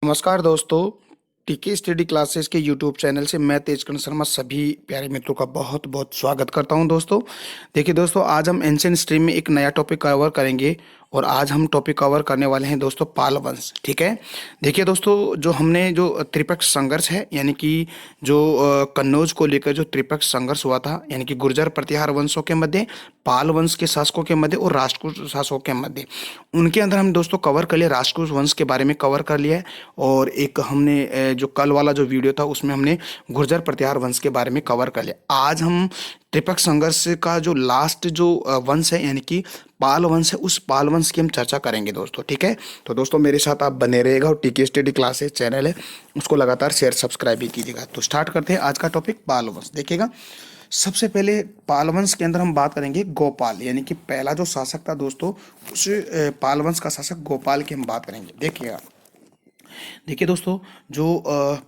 नमस्कार दोस्तों, टीके स्टडी क्लासेस के यूट्यूब चैनल से मैं तेजकर्ण शर्मा सभी प्यारे मित्रों का बहुत बहुत स्वागत करता हूं। दोस्तों देखिए दोस्तों, आज हम एंशिएंट स्ट्रीम में एक नया टॉपिक कवर करेंगे और आज हम टॉपिक कवर करने वाले हैं दोस्तों पाल वंश। ठीक है, देखिए दोस्तों, जो हमने जो त्रिपक्ष संघर्ष है यानी कि जो कन्नौज को लेकर जो त्रिपक्ष संघर्ष हुआ था, यानी कि गुर्जर प्रतिहार वंशों के मध्य, पाल वंश के शासकों के मध्य और राष्ट्रकूट शासकों के मध्य, उनके अंदर हम दोस्तों कवर कर लिया, राष्ट्रकूट वंश के बारे में कवर कर लिया है। और एक हमने जो कल वाला जो वीडियो था उसमें हमने गुर्जर प्रतिहार वंश के बारे में कवर कर लिया। आज हम त्रिपक्ष संघर्ष का जो लास्ट जो वंश है यानी कि पाल वंश है, उस पाल वंश की हम चर्चा करेंगे दोस्तों। ठीक है, तो दोस्तों मेरे साथ आप बने रहेगा और टीके स्टडी क्लासेस चैनल है उसको लगातार शेयर सब्सक्राइब भी कीजिएगा। तो स्टार्ट करते हैं आज का टॉपिक पाल वंश। देखिएगा, सबसे पहले पाल वंश के अंदर हम बात करेंगे गोपाल, यानी कि पहला जो शासक था दोस्तों, उस पाल वंश का शासक गोपाल की हम बात करेंगे। देखिएगा, देखिए दोस्तों, जो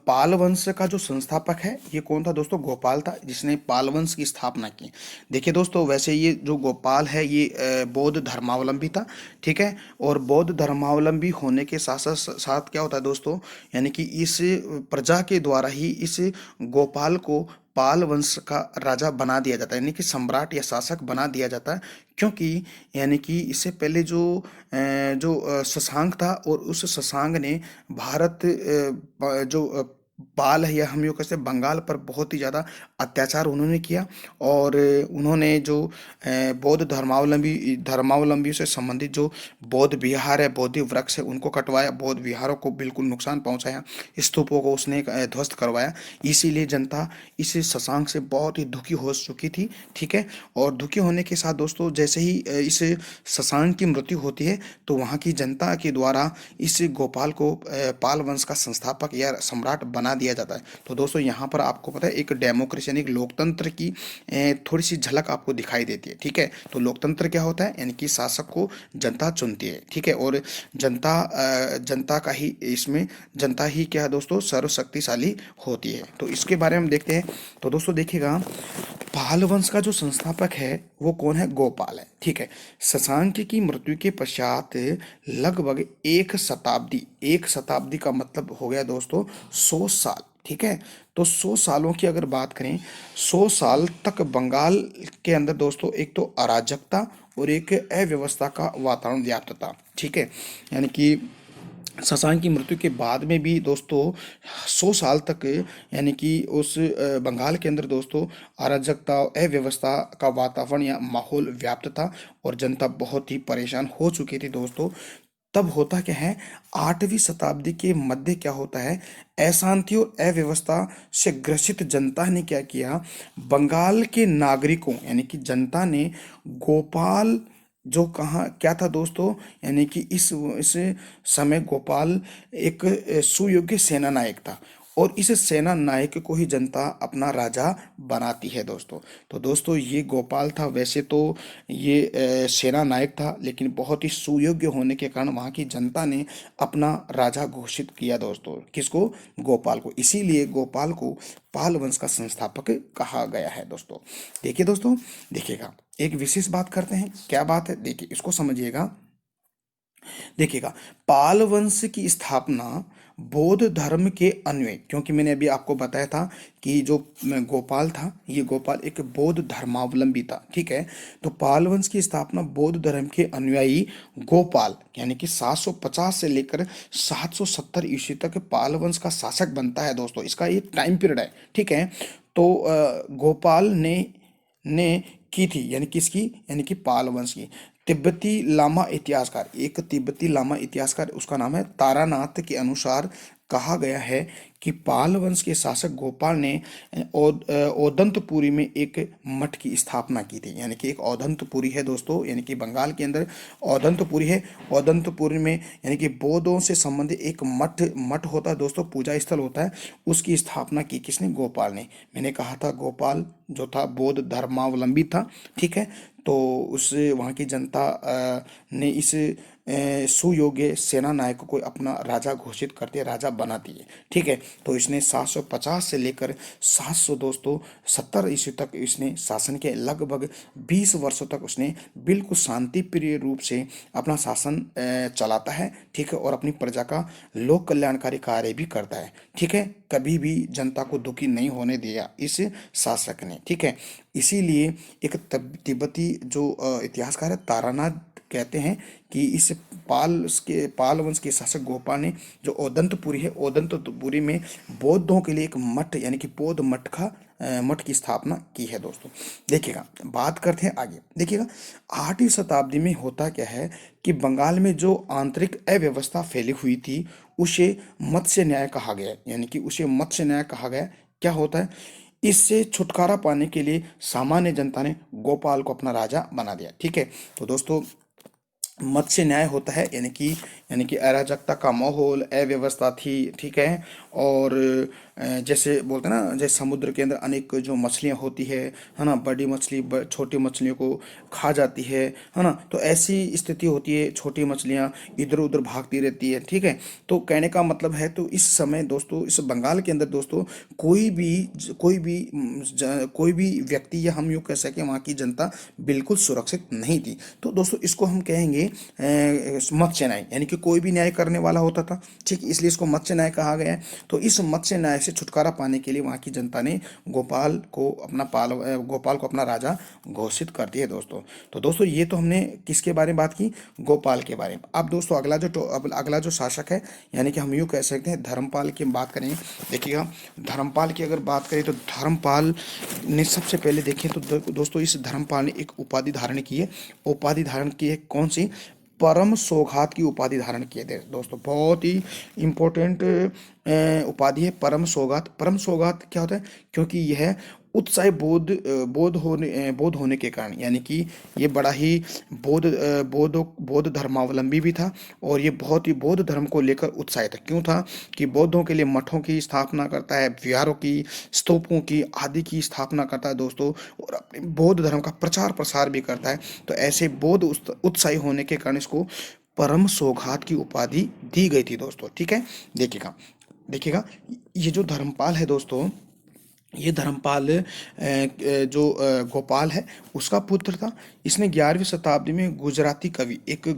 पाल वंश का जो संस्थापक है ये कौन था दोस्तों? गोपाल था, जिसने पाल वंश की स्थापना की। देखिए दोस्तों, वैसे ये जो गोपाल है ये बौद्ध धर्मावलंबी था। ठीक है, और बौद्ध धर्मावलंबी होने के साथ साथ साथ क्या होता है दोस्तों, यानी कि इस प्रजा के द्वारा ही इस गोपाल को पाल वंश का राजा बना दिया जाता है, यानी कि सम्राट या शासक बना दिया जाता है। क्योंकि यानी कि इससे पहले जो शशांक था, और उस शशांक ने भारत जो पाल है या हम यूँ कह सकते हैं बंगाल पर बहुत ही ज़्यादा अत्याचार उन्होंने किया। और उन्होंने जो बौद्ध धर्मावलंबी से संबंधित जो बौद्ध विहार है, बौद्ध वृक्ष है, उनको कटवाया, बौद्ध विहारों को बिल्कुल नुकसान पहुंचाया, स्तूपों को उसने ध्वस्त करवाया। इसीलिए जनता इस शशांक से बहुत ही दुखी हो चुकी थी। ठीक है, और दुखी होने के साथ दोस्तों जैसे ही इस शशांक की मृत्यु होती है तो वहाँ की जनता के द्वारा इस गोपाल को पाल वंश का संस्थापक या सम्राट बना दिया जाता है। तो दोस्तों यहाँ पर आपको पता है एक डेमोक्रेसी यानी एक लोकतंत्र की थोड़ी सी झलक आपको दिखाई देती है। ठीक है, तो लोकतंत्र क्या होता है, यानी कि शासक को जनता चुनती है। ठीक है, और जनता का ही इसमें जनता ही क्या है दोस्तों, सर्वशक्तिशाली होती है। तो इसके बारे में देखते हैं। तो दोस्तों देखिएगा, पाल वंश का जो संस्थापक है वो कौन है? गोपाल है। ठीक है, शशांक की मृत्यु के पश्चात लगभग एक शताब्दी का मतलब हो गया दोस्तों 100 साल। ठीक है, तो 100 सालों की अगर बात करें, 100 साल तक बंगाल के अंदर दोस्तों एक तो अराजकता और एक अव्यवस्था का वातावरण व्याप्त था। ठीक है, यानी कि शशांक की मृत्यु के बाद में भी दोस्तों 100 साल तक यानी कि उस बंगाल के अंदर दोस्तों अराजकता, अव्यवस्था का वातावरण या माहौल व्याप्त था और जनता बहुत ही परेशान हो चुकी थी दोस्तों। तब होता क्या है, 8वीं शताब्दी के मध्य क्या होता है, अशांति और अव्यवस्था से ग्रसित जनता ने क्या किया, बंगाल के नागरिकों यानी कि जनता ने गोपाल जो कहा क्या था दोस्तों, यानी कि इस समय गोपाल एक सुयोग्य सेना नायक था और इस सेना नायक को ही जनता अपना राजा बनाती है दोस्तों। तो दोस्तों ये गोपाल था, वैसे तो ये सेना नायक था, लेकिन बहुत ही सुयोग्य होने के कारण वहाँ की जनता ने अपना राजा घोषित किया दोस्तों। किसको? गोपाल को। इसीलिए गोपाल को पाल वंश का संस्थापक कहा गया है दोस्तों। देखिए दोस्तों, देखिएगा, एक विशेष बात करते हैं। क्या बात है? देखिए इसको समझिएगा। देखिएगा, पाल वंश की स्थापना बौद्ध धर्म के अन्वय, क्योंकि मैंने अभी आपको बताया था कि जो गोपाल था, ये गोपाल एक बौद्ध धर्मावलंबी था। ठीक है, तो पाल वंश की स्थापना बौद्ध धर्म के अनुयायी गोपाल यानी कि 750 से लेकर 770 ईस्वी तक पाल वंश का शासक बनता है दोस्तों। इसका ये टाइम पीरियड है। ठीक है, तो गोपाल ने की थी, यानी किसकी? यानी कि पाल वंश की। तिब्बती लामा इतिहासकार, एक तिब्बती लामा इतिहासकार, उसका नाम है तारानाथ, के अनुसार कहा गया है कि पाल वंश के शासक गोपाल ने ओदंतपुरी में एक मठ की स्थापना की थी। यानी कि एक ओदंतपुरी है दोस्तों, यानी कि बंगाल के अंदर ओदंतपुरी है। ओदंतपुरी में यानी कि बौद्धों से संबंधित एक मठ मठ होता है दोस्तों, पूजा स्थल होता है, उसकी स्थापना की किसने? गोपाल ने। मैंने कहा था गोपाल जो था बौद्ध धर्मावलंबी था। ठीक है, तो उस वहाँ की जनता ने इस सुयोग्य सेना नायक को अपना राजा घोषित करते, राजा बनाती है। ठीक है, तो इसने 750 से लेकर 700 दोस्तों 70 ईस्वी तक इसने शासन के लगभग 20 वर्षों तक उसने बिल्कुल शांति प्रिय रूप से अपना शासन चलाता है। ठीक है, और अपनी प्रजा का लोक कल्याणकारी कार्य भी करता है। ठीक है, कभी भी जनता को दुखी नहीं होने दिया इस शासक ने। ठीक है, इसीलिए एक तिब्बती जो इतिहासकार है तारानाथ कहते हैं कि इस पाल वंश के शासक गोपाल ने जो ओदंतपुरी है, ओदंतपुरी में बौद्धों के लिए एक मठ यानी कि बौद्ध मठ की स्थापना की है दोस्तों। देखिएगा, बात करते हैं आगे। देखिएगा, 8वीं शताब्दी में होता क्या है कि बंगाल में जो आंतरिक अव्यवस्था फैली हुई थी उसे मत्स्य न्याय कहा गया, यानी कि उसे मत्स्य न्याय कहा गया। क्या होता है, इससे छुटकारा पाने के लिए सामान्य जनता ने गोपाल को अपना राजा बना दिया। ठीक है, तो दोस्तों मत्स्य न्याय होता है यानी कि अराजकता का माहौल, अव्यवस्था थी। ठीक है, और जैसे बोलते हैं ना, जैसे समुद्र के अंदर अनेक जो मछलियां होती है ना, बड़ी मछली छोटी मछलियों को खा जाती है ना, तो ऐसी स्थिति होती है, छोटी मछलियां इधर उधर भागती रहती है। ठीक है, तो कहने का मतलब है, तो इस समय दोस्तों इस बंगाल के अंदर दोस्तों कोई भी व्यक्ति या हम यूँ कह सकें वहाँ की जनता बिल्कुल सुरक्षित नहीं थी। तो दोस्तों इसको हम कहेंगे मत्स्य न्याय, यानी कि कोई भी न्याय करने वाला होता था। ठीक, इसलिए इसको मत्स्य न्याय कहा गया है। तो इस मत्स्य न्याय से छुटकारा पाने के लिए वहाँ की जनता ने गोपाल को अपना राजा घोषित कर दिया दोस्तों। तो दोस्तों ये तो हमने किसके बारे में बात की, गोपाल के बारे में। अब दोस्तों अगला जो शासक है, यानी कि हम यूँ कह सकते हैं धर्मपाल की बात करेंगे। देखिएगा, धर्मपाल की अगर बात करें तो धर्मपाल ने सबसे पहले देखें तो दोस्तों इस धर्मपाल ने एक उपाधि धारण की है। उपाधि धारण की है कौन सी, परम सौगात की उपाधि धारण किए थे दोस्तों। बहुत ही इंपॉर्टेंट उपाधि है परम सौगात। परम सौगात क्या होता है, क्योंकि यह उत्साही बोध होने के कारण, यानी कि ये बड़ा ही बौद्ध धर्मावलंबी भी था, और ये बहुत ही बौद्ध धर्म को लेकर उत्साहित था। क्यों था कि बौद्धों के लिए मठों की स्थापना करता है, विहारों की, स्तूपों की आदि की स्थापना करता है दोस्तों, और अपने बौद्ध धर्म का प्रचार प्रसार भी करता है। तो ऐसे बौद्ध उत्साही होने के कारण इसको परम सौगात की उपाधि दी गई थी दोस्तों। ठीक है, देखिएगा देखिएगा ये जो धर्मपाल है दोस्तों, ये धर्मपाल गोपाल है उसका पुत्र था। इसने 11वीं शताब्दी में एक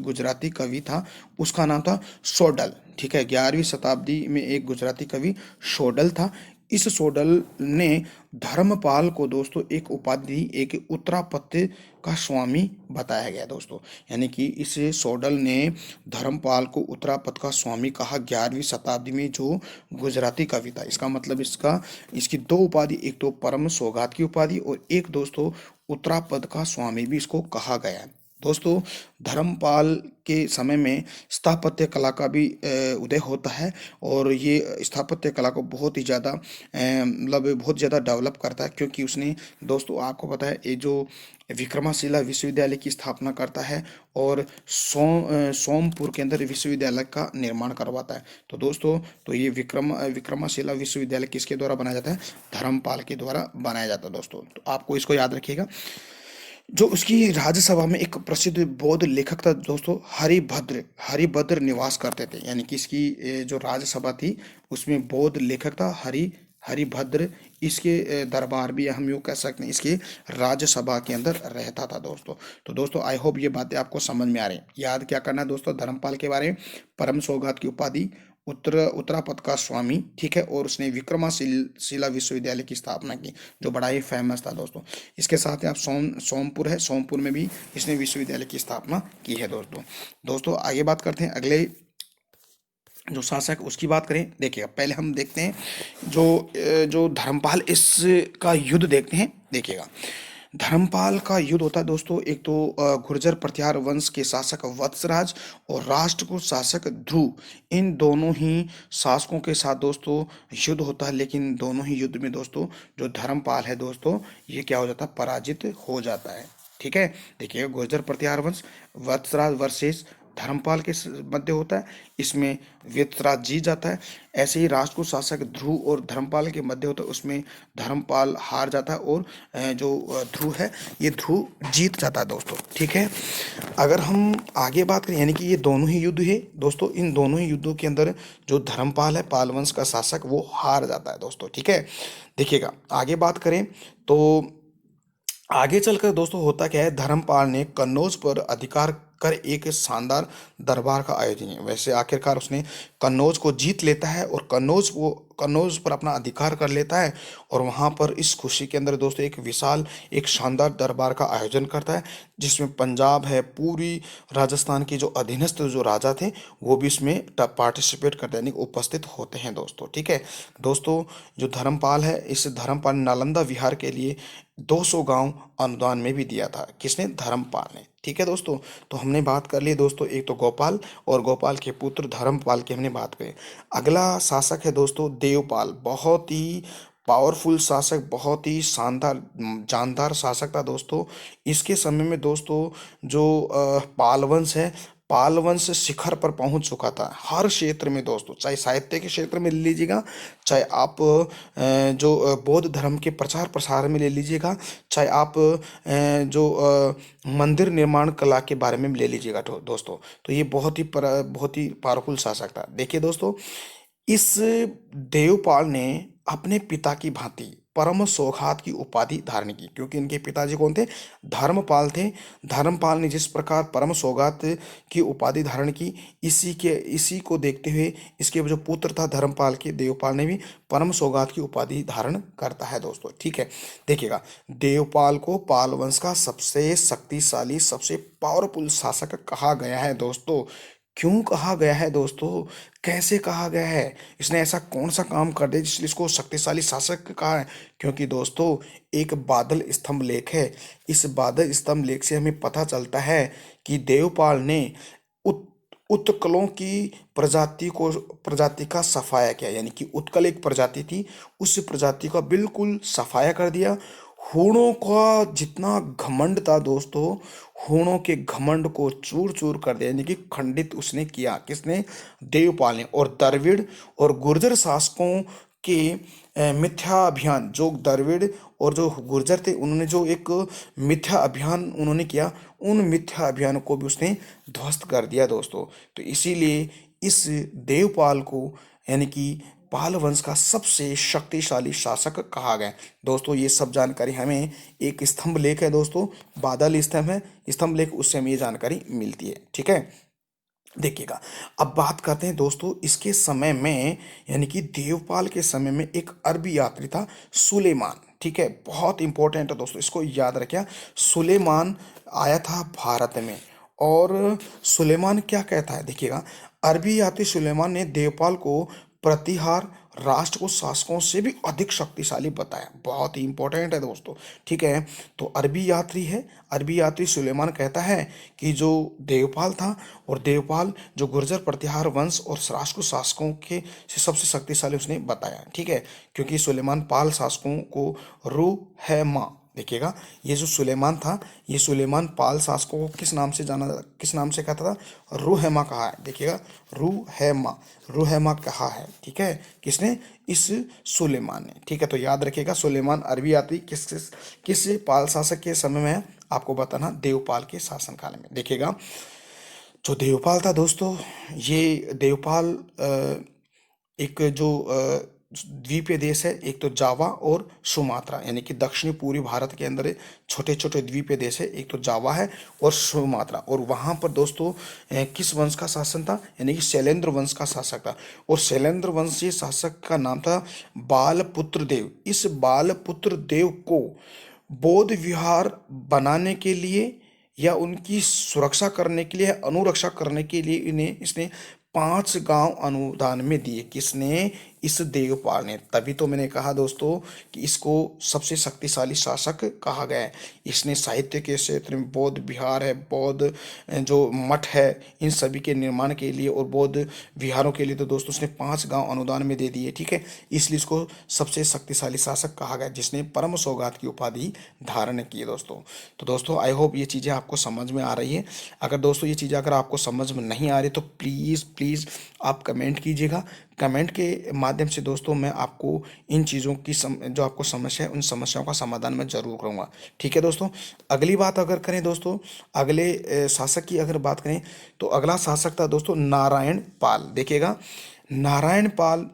गुजराती कवि था, उसका नाम था सोडल। ठीक है, 11वीं शताब्दी में एक गुजराती कवि सोडल था। इस सोडल ने धर्मपाल को दोस्तों एक उपाधि, एक उत्तरापत्य का स्वामी बताया गया दोस्तों। यानी कि इस सोडल ने धर्मपाल को उत्तरापद का स्वामी कहा 11वीं शताब्दी में, जो गुजराती कवि था। इसका मतलब इसकी दो उपाधि, एक तो परम सौगात की उपाधि और एक दोस्तों उत्तरापद का स्वामी भी इसको कहा गया है दोस्तों। धर्मपाल के समय में स्थापत्य कला का भी उदय होता है, और ये स्थापत्य कला को बहुत ही ज़्यादा मतलब बहुत ज़्यादा डेवलप करता है, क्योंकि उसने दोस्तों आपको पता है ये जो विक्रमशिला विश्वविद्यालय की स्थापना करता है, और सोमपुर के अंदर विश्वविद्यालय का निर्माण करवाता है। तो दोस्तों तो ये विक्रमशिला विश्वविद्यालय किसके द्वारा बनाया जाता है, धर्मपाल के द्वारा बनाया जाता है दोस्तों। तो आपको इसको याद रखिएगा। जो उसकी राज्यसभा में एक प्रसिद्ध बौद्ध लेखक था दोस्तों, हरिभद्र निवास करते थे। यानी कि इसकी जो राज्यसभा थी उसमें बौद्ध लेखक था हरिभद्र। इसके दरबार भी हम यूँ कह सकते हैं, इसके राज्यसभा के अंदर रहता था दोस्तों। तो दोस्तों आई होप ये बातें आपको समझ में आ रही हैं। याद क्या करना है दोस्तों, धर्मपाल के बारे में, परम सौगात की उपाधि, उत्तरापद का स्वामी। ठीक है, और उसने विक्रमशिला विश्वविद्यालय की स्थापना की, जो बड़ा ही फेमस था दोस्तों। इसके साथ ही आप सोमपुर में भी इसने विश्वविद्यालय की स्थापना की है दोस्तों आगे बात करते हैं, अगले जो शासक उसकी बात करें। देखिएगा, पहले हम देखते हैं जो धर्मपाल इसका युद्ध देखते हैं। देखिएगा, धर्मपाल का युद्ध होता है दोस्तों, एक तो गुर्जर प्रतिहार वंश के शासक वत्सराज और राष्ट्रकूट शासक ध्रुव, इन दोनों ही शासकों के साथ दोस्तों युद्ध होता है। लेकिन दोनों ही युद्ध में दोस्तों जो धर्मपाल है दोस्तों, ये क्या हो जाता है, पराजित हो जाता है। ठीक है, देखिए गुर्जर प्रतिहार वंश वत्सराज वर्सेस धर्मपाल के मध्य होता है, इसमें व्यतराज जीत जाता है। ऐसे ही राष्ट्रकूट शासक ध्रुव और धर्मपाल के मध्य होता है, उसमें धर्मपाल हार जाता है और जो ध्रुव है ये ध्रुव जीत जाता है दोस्तों। ठीक है, अगर हम आगे बात करें, यानी कि ये दोनों ही युद्ध है दोस्तों, इन दोनों ही युद्धों के अंदर जो धर्मपाल है पाल वंश का शासक वो हार जाता है दोस्तों। ठीक है, देखिएगा आगे बात करें तो आगे चलकर दोस्तों होता क्या है, धर्मपाल ने कन्नौज पर अधिकार कर एक शानदार दरबार का आयोजन किया। वैसे आखिरकार उसने कन्नौज को जीत लेता है और कन्नौज पर अपना अधिकार कर लेता है, और वहां पर इस खुशी के अंदर दोस्तों एक विशाल एक शानदार दरबार का आयोजन करता है, जिसमें पंजाब है, पूरी राजस्थान की जो अधीनस्थ जो राजा थे वो भी इसमें पार्टिसिपेट करते हैं, यानी उपस्थित होते हैं दोस्तों। ठीक है दोस्तों, जो धर्मपाल है इस धर्मपाल ने नालंदा विहार के लिए 200 गांव अनुदान में भी दिया था। किसने? धर्मपाल ने। ठीक है दोस्तों, तो हमने बात कर ली दोस्तों, एक तो गोपाल और गोपाल के पुत्र धर्मपाल की हमने बात करी। अगला शासक है दोस्तों देवपाल, बहुत ही पावरफुल शासक, बहुत ही शानदार जानदार शासक था दोस्तों। इसके समय में दोस्तों जो पाल वंश है, पाल वंश शिखर पर पहुंच चुका था हर क्षेत्र में दोस्तों, चाहे साहित्य के क्षेत्र में ले लीजिएगा, चाहे आप बौद्ध धर्म के प्रचार प्रसार में ले लीजिएगा, चाहे आप मंदिर निर्माण कला के बारे में ले लीजिएगा दोस्तों, तो ये बहुत ही पावरफुल शासक था। देखिए दोस्तों, इस देवपाल ने अपने पिता की भांति परम सौगात की उपाधि धारण की, क्योंकि इनके पिताजी कौन थे? धर्मपाल थे। धर्मपाल ने जिस प्रकार परम सौगात की उपाधि धारण की, इसी को देखते हुए इसके जो पुत्र था धर्मपाल के, देवपाल ने भी परम सौगात की उपाधि धारण करता है दोस्तों। ठीक है, देखिएगा देवपाल को पाल वंश का सबसे शक्तिशाली, सबसे पावरफुल शासक कहा गया है दोस्तों। क्यों कहा गया है दोस्तों? कैसे कहा गया है? इसने ऐसा कौन सा काम कर दिया जिसलिए इसको शक्तिशाली शासक कहा है? क्योंकि दोस्तों एक बादल स्तंभ लेख है, इस बादल स्तंभ लेख से हमें पता चलता है कि देवपाल ने उत्कलों की प्रजाति का सफाया किया, यानी कि उत्कल एक प्रजाति थी, उस प्रजाति का बिल्कुल सफाया कर दिया। हूणों का जितना घमंड था दोस्तों, हूणों के घमंड को चूर चूर कर दिया, यानी कि खंडित उसने किया। किसने? देवपाल ने। और द्रविड़ और गुर्जर शासकों के मिथ्या अभियान, जो द्रविड़ और जो गुर्जर थे उन्होंने जो एक मिथ्या अभियान उन्होंने किया, उन मिथ्या अभियानों को भी उसने ध्वस्त कर दिया दोस्तों। तो इसीलिए इस देवपाल को, यानी कि पाल वंश का सबसे शक्तिशाली शासक कहा गया दोस्तों। ये सब जानकारी हमें एक स्तंभ लेख है दोस्तों, बादल स्तंभ है स्तंभ लेख, उससे हमें ये जानकारी मिलती है। ठीक है, देखिएगा अब बात करते हैं दोस्तों इसके समय में, यानी कि देवपाल के समय में एक अरबी यात्री था सुलेमान। ठीक है, बहुत इंपॉर्टेंट है दोस्तों, इसको याद रखिए। सुलेमान आया था भारत में, और सुलेमान क्या कहता है, देखिएगा अरबी यात्री सुलेमान ने देवपाल को प्रतिहार राष्ट्र को शासकों से भी अधिक शक्तिशाली बताया। बहुत ही इंपॉर्टेंट है दोस्तों। ठीक है, तो अरबी यात्री है, अरबी यात्री सुलेमान कहता है कि जो देवपाल था, और देवपाल जो गुर्जर प्रतिहार वंश और राष्ट्र को शासकों के से सबसे शक्तिशाली उसने बताया। ठीक है, क्योंकि सुलेमान पाल शासकों को रू है माँ, देखिएगा ये जो सुलेमान था, ये सुलेमान पाल शासकों को किस नाम से कहता था? रूहमा कहा है। देखिएगा रूहमा कहा है। ठीक है, किसने? इस सुलेमान ने। ठीक है, तो याद रखिएगा सुलेमान अरबी यात्री किस पाल शासक के समय में है? आपको बताना देवपाल के शासनकाल में। देखिएगा जो देवपाल था दोस्तों, ये देवपाल एक जो द्वीपीय देश है, एक तो जावा और सुमात्रा, यानी कि दक्षिणी पूर्वी भारत के अंदर छोटे छोटे द्वीपीय देश है, एक तो जावा है और सुमात्रा। और वहाँ पर दोस्तों किस वंश का शासन था? यानी कि शैलेंद्र वंश का शासक था, और शैलेंद्र वंशीय शासक का नाम था बालपुत्र देव। इस बालपुत्र देव को बौद्ध विहार बनाने के लिए या उनकी सुरक्षा करने के लिए, अनुरक्षा करने के लिए इसने 5 गांव अनुदान में दिए। किसने? इस देवपाल ने। तभी तो मैंने कहा दोस्तों कि इसको सबसे शक्तिशाली शासक कहा गया है। इसने साहित्य के क्षेत्र में बौद्ध विहार है, बौद्ध जो मठ है, इन सभी के निर्माण के लिए और बौद्ध विहारों के लिए तो दोस्तों उसने 5 गांव अनुदान में दे दिए, ठीक है। इसलिए इसको सबसे शक्तिशाली शासक कहा गया, जिसने परम सौगात की उपाधि धारण की है दोस्तों। तो दोस्तों आई होप ये चीज़ें आपको समझ में आ रही है। अगर दोस्तों ये चीज़ें अगर आपको समझ में नहीं आ रही तो प्लीज़ प्लीज़ आप कमेंट कीजिएगा। कमेंट के माध्यम से दोस्तों मैं आपको इन चीज़ों की जो आपको समस्या है उन समस्याओं का समाधान मैं जरूर करूँगा, ठीक है दोस्तों। अगली बात अगर करें दोस्तों, अगले शासक की अगर बात करें तो अगला शासक था दोस्तों नारायण पाल। देखिएगा, नारायण पाल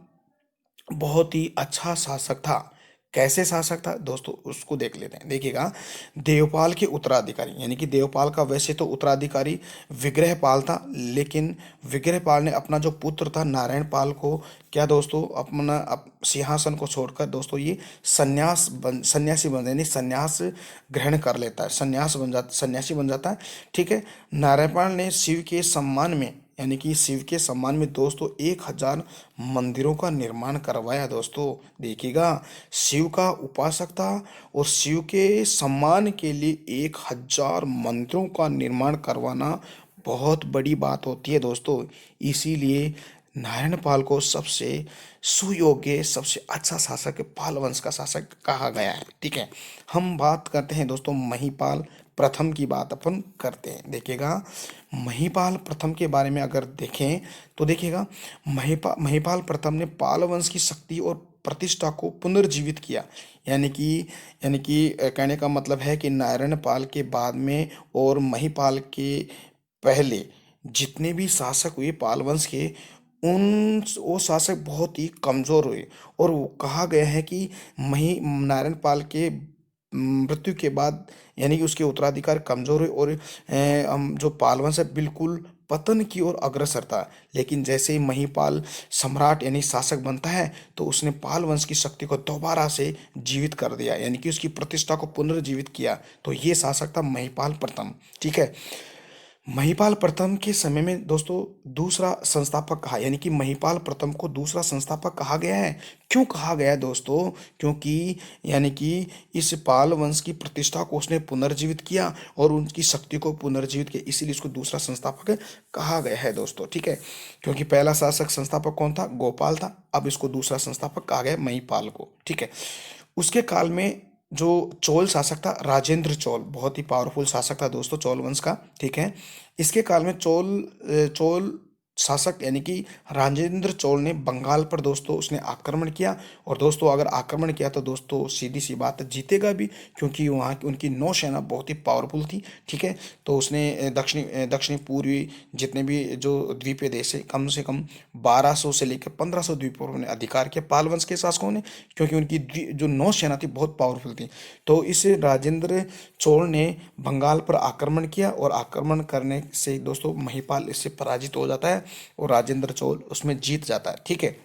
बहुत ही अच्छा शासक था। कैसे शासक था दोस्तों उसको देख लेते हैं। देखिएगा, देवपाल के उत्तराधिकारी, यानी कि देवपाल का वैसे तो उत्तराधिकारी विग्रहपाल था, लेकिन विग्रहपाल ने अपना जो पुत्र था नारायण पाल को क्या दोस्तों अपना सिंहासन को छोड़कर दोस्तों ये सन्यासी बन, यानी सन्यास ग्रहण कर लेता है, सन्यासी बन जाता है, ठीक है। नारायण पाल ने शिव के सम्मान में, यानी कि शिव के सम्मान में दोस्तों 1000 मंदिरों का निर्माण करवाया दोस्तों। देखिएगा, शिव का उपासक था और शिव के सम्मान के लिए 1000 मंदिरों का निर्माण करवाना बहुत बड़ी बात होती है दोस्तों। इसीलिए नारायण पाल को सबसे सुयोग्य, सबसे अच्छा शासक, पाल वंश का शासक कहा गया है, ठीक है। हम बात करते हैं दोस्तों महिपाल प्रथम की बात अपन करते हैं। देखिएगा, महिपाल प्रथम के बारे में अगर देखें तो देखिएगा, महिपाल प्रथम ने पाल वंश की शक्ति और प्रतिष्ठा को पुनर्जीवित किया। यानी कि कहने का मतलब है कि नारायण पाल के बाद में और महिपाल के पहले जितने भी शासक हुए पाल वंश के, उन वो शासक बहुत ही कमजोर हुए। और वो कहा गया है कि मही नारायण पाल के मृत्यु के बाद, यानी कि उसके उत्तराधिकार कमजोर हुए और जो पाल वंश है बिल्कुल पतन की ओर अग्रसर था। लेकिन जैसे ही महिपाल सम्राट यानी शासक बनता है तो उसने पाल वंश की शक्ति को दोबारा से जीवित कर दिया, यानी कि उसकी प्रतिष्ठा को पुनर्जीवित किया। तो ये शासक था महिपाल प्रथम, ठीक है। महिपाल प्रथम के समय में दोस्तों दूसरा संस्थापक कहा, यानी कि महिपाल प्रथम को दूसरा संस्थापक कहा गया है। क्यों कहा गया है दोस्तों? क्योंकि यानी कि इस पाल वंश की प्रतिष्ठा को उसने पुनर्जीवित किया और उनकी शक्ति को पुनर्जीवित किया, इसीलिए इसको दूसरा संस्थापक कहा गया है दोस्तों, ठीक है। क्योंकि पहला शासक संस्थापक कौन था? गोपाल था। अब इसको दूसरा संस्थापक कहा गया महिपाल को, ठीक है। उसके काल में जो चोल शासक था राजेंद्र चोल, बहुत ही पावरफुल शासक था दोस्तों चोल वंश का, ठीक है। इसके काल में चोल शासक यानी कि राजेंद्र चोल ने बंगाल पर दोस्तों उसने आक्रमण किया। और दोस्तों अगर आक्रमण किया तो दोस्तों सीधी सी बात है जीतेगा भी, क्योंकि वहाँ की उनकी नौसेना बहुत ही पावरफुल थी, ठीक है। तो उसने दक्षिणी पूर्वी जितने भी जो द्वीपीय देश है कम से कम 1200 से लेकर 1500 द्वीपों पर अधिकार किया पाल वंश के शासकों ने, क्योंकि उनकी जो नौसेना थी बहुत पावरफुल थी। तो इस राजेंद्र चोल ने बंगाल पर आक्रमण किया और आक्रमण करने से दोस्तों महिपाल इससे पराजित हो जाता है और राजेंद्र चोल उसमें जीत जाता है, ठीक है।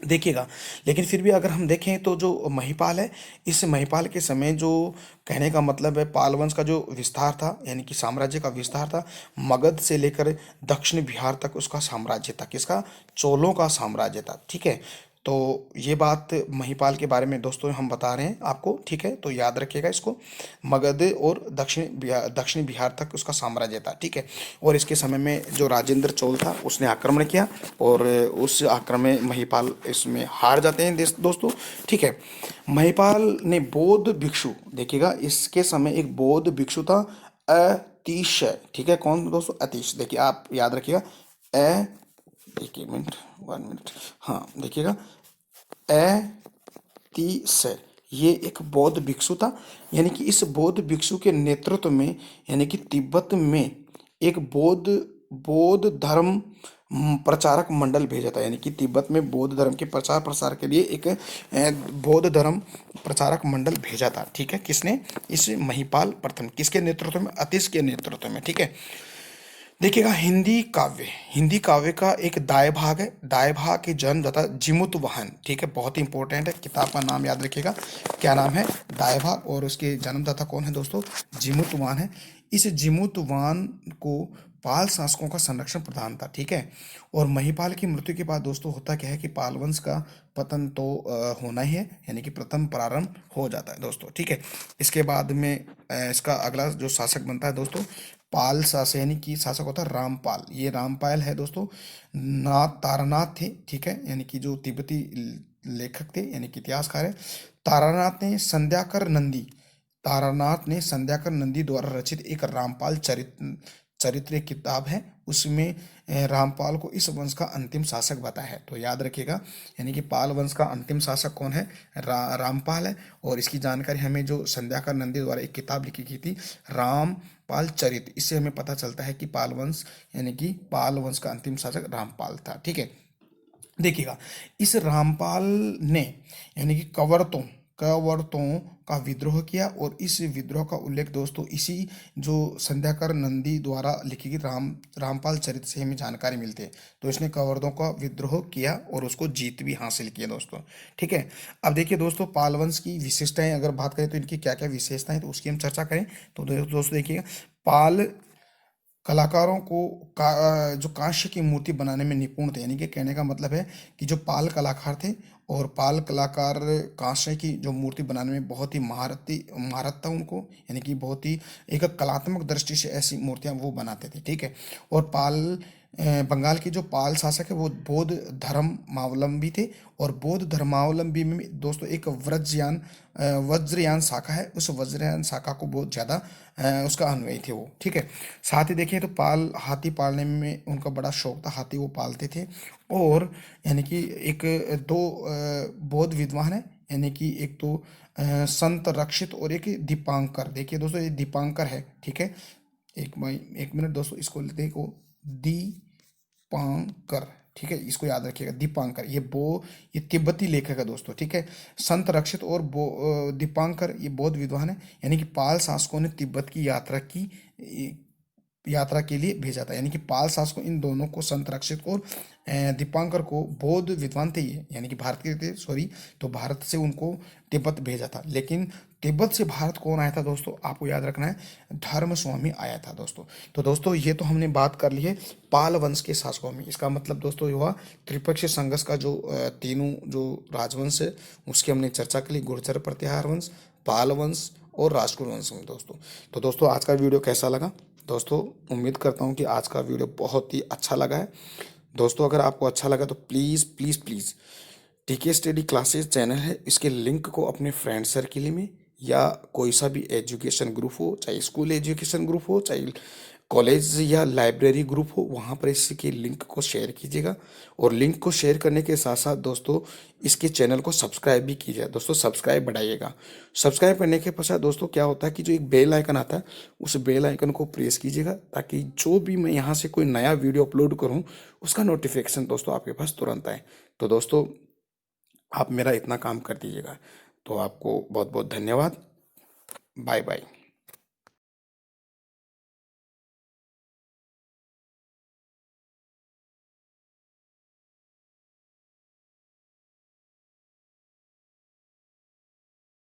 देखिएगा, लेकिन फिर भी अगर हम देखें तो जो महिपाल है, इस महिपाल के समय जो कहने का मतलब है पाल वंश का जो विस्तार था, यानी कि साम्राज्य का विस्तार था, मगध से लेकर दक्षिण बिहार तक उसका साम्राज्य था। किसका? चोलों का साम्राज्य था, ठीक है। तो ये बात महिपाल के बारे में दोस्तों हम बता रहे हैं आपको, ठीक है। तो याद रखिएगा इसको, मगध और दक्षिण बिहार तक उसका साम्राज्य था, ठीक है। और इसके समय में जो राजेंद्र चोल था उसने आक्रमण किया और उस आक्रमण में महिपाल इसमें हार जाते हैं दोस्तों, ठीक है। महिपाल ने बौद्ध भिक्षु, देखिएगा इसके समय एक बौद्ध भिक्षु था अतिशय, ठीक है। कौन दोस्तों? अतिश। देखिए आप याद रखिएगा, अ एक मिनट, 1 मिनट, हाँ देखिएगा, अतिशय ये एक बौद्ध भिक्षु था। यानी कि इस बौद्ध भिक्षु के नेतृत्व में, यानी कि तिब्बत में एक बौद्ध बौद्ध धर्म प्रचारक मंडल भेजा था। यानी कि तिब्बत में बौद्ध धर्म के प्रचार प्रसार के लिए एक बौद्ध धर्म प्रचारक मंडल भेजा था, ठीक है। किसने? इस महिपाल प्रथम। किसके नेतृत्व में? अतिश के नेतृत्व में, ठीक है। देखिएगा, हिंदी काव्य का एक दाय भाग है। दाय भाग की जन्मदाता जिमुतवाहन, ठीक है, बहुत ही इंपॉर्टेंट है, किताब का नाम याद रखिएगा। क्या नाम है? दाय भाग। और उसके जन्मदाता कौन है दोस्तों? जिमुतवाहन है। इस जिमुतवाहन को पाल शासकों का संरक्षण प्रधान था, ठीक है। और महिपाल की मृत्यु के बाद दोस्तों होता क्या है कि पाल वंश का पतन तो होना ही है, यानी कि प्रथम प्रारंभ हो जाता है दोस्तों, ठीक है। इसके बाद में इसका अगला जो शासक बनता है दोस्तों पाल शासक, यानी कि शासक होता है रामपाल। ये रामपाल है दोस्तों, नाथ तारानाथ थे, ठीक है, यानी कि जो तिब्बती लेखक थे, यानी कि इतिहासकार है। तारानाथ ने संध्याकर नंदी तारानाथ ने संध्याकर नंदी द्वारा रचित एक रामपाल चरित्र एक किताब है, उसमें रामपाल को इस वंश का अंतिम शासक बताया है। तो याद रखिएगा, यानी कि पाल वंश का अंतिम शासक कौन है, रामपाल है। और इसकी जानकारी हमें जो संध्याकर नंदी द्वारा एक किताब लिखी गई थी रामपाल चरित्र, इससे हमें पता चलता है कि पाल वंश, यानी कि पाल वंश का अंतिम शासक रामपाल था, ठीक है। देखिएगा, इस रामपाल ने, यानी कि कवर्तों का विद्रोह किया, और इस विद्रोह का उल्लेख दोस्तों इसी जो संध्याकर नंदी द्वारा लिखी गई रामपाल चरित्र से हमें जानकारी मिलती है। तो इसने कवर्तों का विद्रोह किया और उसको जीत भी हासिल किया दोस्तों, ठीक है। अब देखिए दोस्तों, पाल वंश की विशेषताएं अगर बात करें तो इनकी क्या क्या विशेषताएं, तो उसकी हम चर्चा करें। तो दोस्तों देखिएगा, पाल कलाकारों को जो कांस्य की मूर्ति बनाने में निपुण थे, यानी कि कहने का मतलब है कि जो पाल कलाकार थे, और पाल कलाकार कांस्य की जो मूर्ति बनाने में बहुत ही महारत था उनको, यानी कि बहुत ही एक कलात्मक दृष्टि से ऐसी मूर्तियां वो बनाते थे, ठीक है। और बंगाल की जो पाल शासक है वो बौद्ध धर्मावलंबी थे, और बौद्ध धर्मावलंबी में दोस्तों एक वज्रयान शाखा है, उस वज्रयान शाखा को बहुत ज़्यादा उसका अनुयायी थे वो, ठीक है। साथ ही देखिए तो हाथी पालने में उनका बड़ा शौक था, हाथी वो पालते थे। और यानी कि एक दो बौद्ध विद्वान है, यानी कि एक तो संत रक्षित और एक दीपांकर। देखिए दोस्तों, ये दीपांकर है, ठीक है। एक मिनट दोस्तों, इसको देखो, दीपांकर, ठीक है, इसको याद रखिएगा, दीपांकर। ये तिब्बती लेखक है दोस्तों, ठीक है। संत रक्षित और दीपांकर ये बौद्ध विद्वान है, यानी कि पाल शासकों ने तिब्बत की यात्रा के लिए भेजा था, यानी कि पाल शासकों इन दोनों को, संत रक्षित और दीपांकर को, बौद्ध विद्वान थे ये, यानी कि भारत के थे, सॉरी, तो भारत से उनको तिब्बत भेजा था। लेकिन तिब्बत से भारत कौन आया था दोस्तों, आपको याद रखना है, धर्म स्वामी आया था दोस्तों। तो दोस्तों ये तो हमने बात कर ली है पाल वंश के शासकों में। इसका मतलब दोस्तों हुआ त्रिपक्षीय संघर्ष का जो तीनों जो राजवंश है उसकी हमने चर्चा की, गुर्जर प्रतिहार वंश, पाल वंश और राजपूत वंश में दोस्तों। तो दोस्तों आज का वीडियो कैसा लगा दोस्तों, उम्मीद करता हूँ कि आज का वीडियो बहुत ही अच्छा लगा है दोस्तों। अगर आपको अच्छा लगा तो प्लीज़ प्लीज़ प्लीज़ टीके स्टडी क्लासेस चैनल है, इसके लिंक को अपने फ्रेंड सर्किल में, या कोई सा भी एजुकेशन ग्रुप हो, चाहे स्कूल एजुकेशन ग्रुप हो, चाहे कॉलेज या लाइब्रेरी ग्रुप हो, वहाँ पर इसके लिंक को शेयर कीजिएगा। और लिंक को शेयर करने के साथ साथ दोस्तों इसके चैनल को सब्सक्राइब भी कीजिएगा दोस्तों, सब्सक्राइब बढ़ाइएगा। सब्सक्राइब करने के पश्चात दोस्तों क्या होता है कि जो एक बेल आइकन आता है उस बेल आइकन को प्रेस कीजिएगा, ताकि जो भी मैं यहाँ से कोई नया वीडियो अपलोड करूँ उसका नोटिफिकेशन दोस्तों आपके पास तुरंत आए। तो दोस्तों आप मेरा इतना काम कर दीजिएगा, तो आपको बहुत बहुत धन्यवाद। Bye bye.